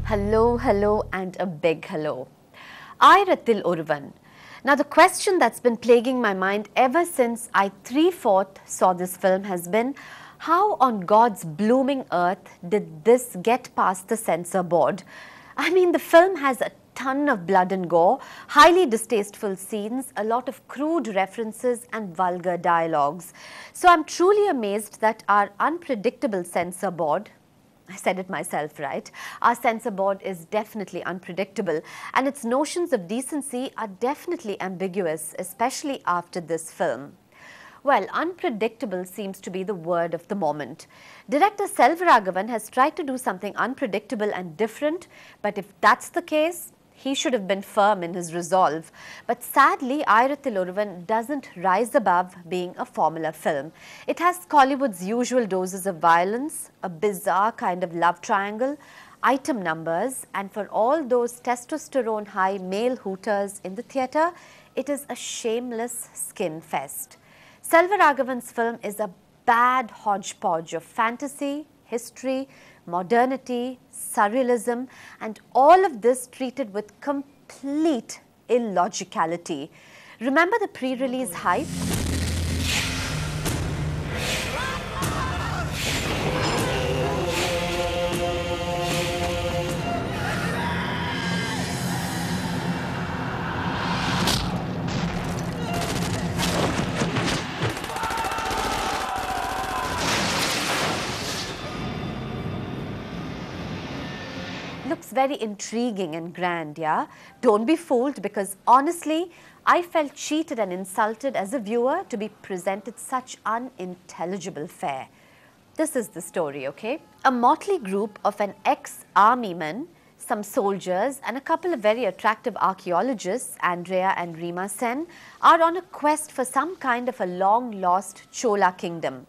Hello, hello, and a big hello. Aayirathil Oruvan. Now, the question that's been plaguing my mind ever since I 3/4 saw this film has been, how on God's blooming earth did this get past the censor board? I mean, the film has a ton of blood and gore, highly distasteful scenes, a lot of crude references and vulgar dialogues. So I'm truly amazed that our unpredictable censor board, I said it myself, right? Our censor board is definitely unpredictable, and its notions of decency are definitely ambiguous, especially after this film. Well, unpredictable seems to be the word of the moment. Director Selvaragavan has tried to do something unpredictable and different, but if that's the case, he should have been firm in his resolve. But sadly, Aayirathil Oruvan doesn't rise above being a formula film. It has Collywood's usual doses of violence, a bizarre kind of love triangle, item numbers, and for all those testosterone-high male hooters in the theatre, it is a shameless skin fest. Selvaragavan's film is a bad hodgepodge of fantasy, history, modernity, surrealism, and all of this treated with complete illogicality. Remember the pre-release hype? Looks very intriguing and grand, yeah? Don't be fooled, because honestly, I felt cheated and insulted as a viewer to be presented such unintelligible fare. This is the story, okay? A motley group of an ex-army-man, some soldiers, and a couple of very attractive archaeologists, Andrea and Rima Sen, are on a quest for some kind of a long-lost Chola kingdom.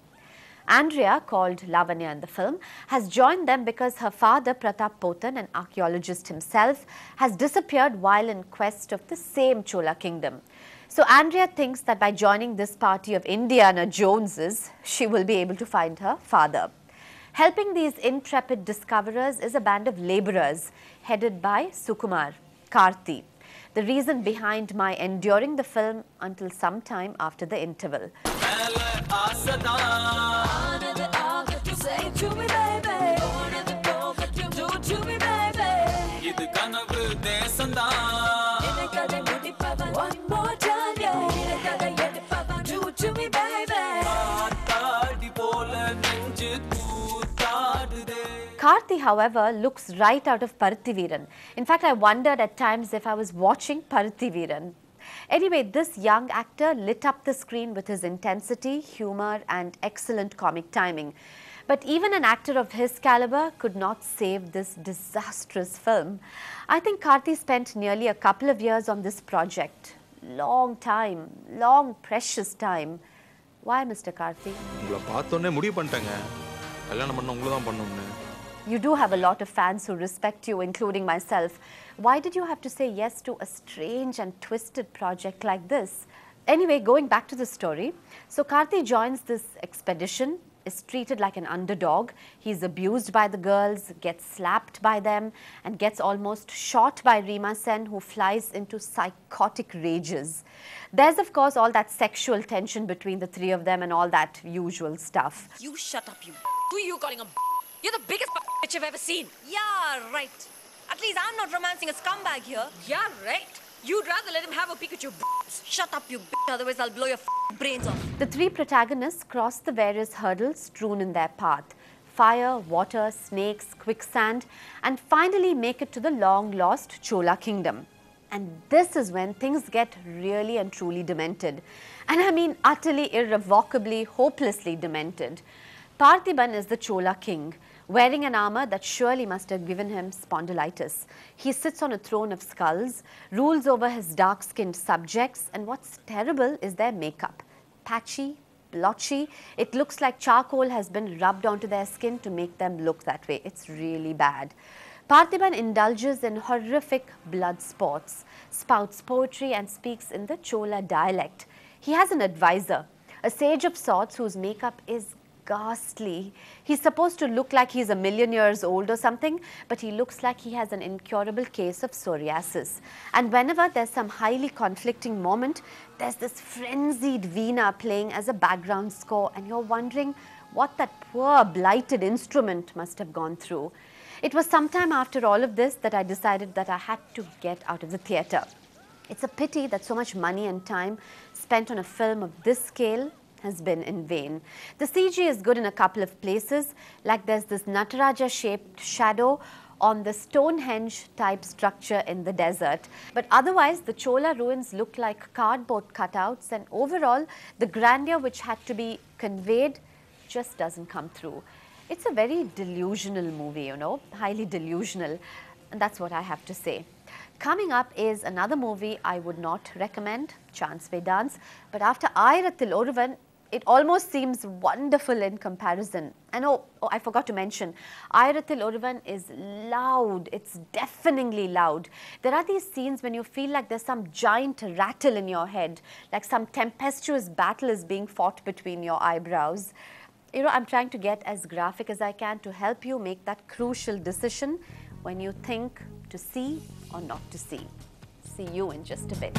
Andrea, called Lavanya in the film, has joined them because her father, Pratap Potan, an archaeologist himself, has disappeared while in quest of the same Chola kingdom. So Andrea thinks that by joining this party of Indiana Joneses, she will be able to find her father. Helping these intrepid discoverers is a band of labourers headed by Sukumar, Karthi, the reason behind my enduring the film until some time after the interval. Karthi, however, looks right out of Parithiveeran. In fact, I wondered at times if I was watching Parithiveeran. Anyway, this young actor lit up the screen with his intensity, humour and excellent comic timing. But even an actor of his calibre could not save this disastrous film. I think Karthi spent nearly a couple of years on this project. Long time, long precious time. Why, Mr. Karthi? You do have a lot of fans who respect you, including myself. Why did you have to say yes to a strange and twisted project like this? Anyway, going back to the story. So Karthi joins this expedition, is treated like an underdog. He's abused by the girls, gets slapped by them, and gets almost shot by Rima Sen, who flies into psychotic rages. There's, of course, all that sexual tension between the three of them and all that usual stuff. You shut up, you. Who are you calling a? You're the biggest bitch I've ever seen. Yeah, right. At least I'm not romancing a scumbag here. Yeah, right. You'd rather let him have a peek at your Shut up, you bitch, otherwise I'll blow your brains off. The three protagonists cross the various hurdles strewn in their path. Fire, water, snakes, quicksand, and finally make it to the long-lost Chola kingdom. And this is when things get really and truly demented. And I mean utterly, irrevocably, hopelessly demented. Parthiban is the Chola king, wearing an armour that surely must have given him spondylitis. He sits on a throne of skulls, rules over his dark-skinned subjects, and what's terrible is their makeup. Patchy, blotchy, it looks like charcoal has been rubbed onto their skin to make them look that way. It's really bad. Parthiban indulges in horrific blood sports, spouts poetry and speaks in the Chola dialect. He has an advisor, a sage of sorts whose makeup is ghastly. He's supposed to look like he's a million years old or something, but he looks like he has an incurable case of psoriasis. And whenever there's some highly conflicting moment, there's this frenzied veena playing as a background score, and you're wondering what that poor blighted instrument must have gone through. It was sometime after all of this that I decided that I had to get out of the theatre. It's a pity that so much money and time spent on a film of this scale has been in vain. The CG is good in a couple of places, like there's this Nataraja-shaped shadow on the Stonehenge-type structure in the desert. But otherwise, the Chola ruins look like cardboard cutouts, and overall, the grandeur which had to be conveyed just doesn't come through. It's a very delusional movie, you know, highly delusional, and that's what I have to say. Coming up is another movie I would not recommend, Chance Ve Dance, but after Aayirathil Oruvan, it almost seems wonderful in comparison. And I forgot to mention, Aayirathil Oruvan is loud, it's deafeningly loud. There are these scenes when you feel like there's some giant rattle in your head, like some tempestuous battle is being fought between your eyebrows. You know, I'm trying to get as graphic as I can to help you make that crucial decision when you think to see or not to see. See you in just a bit.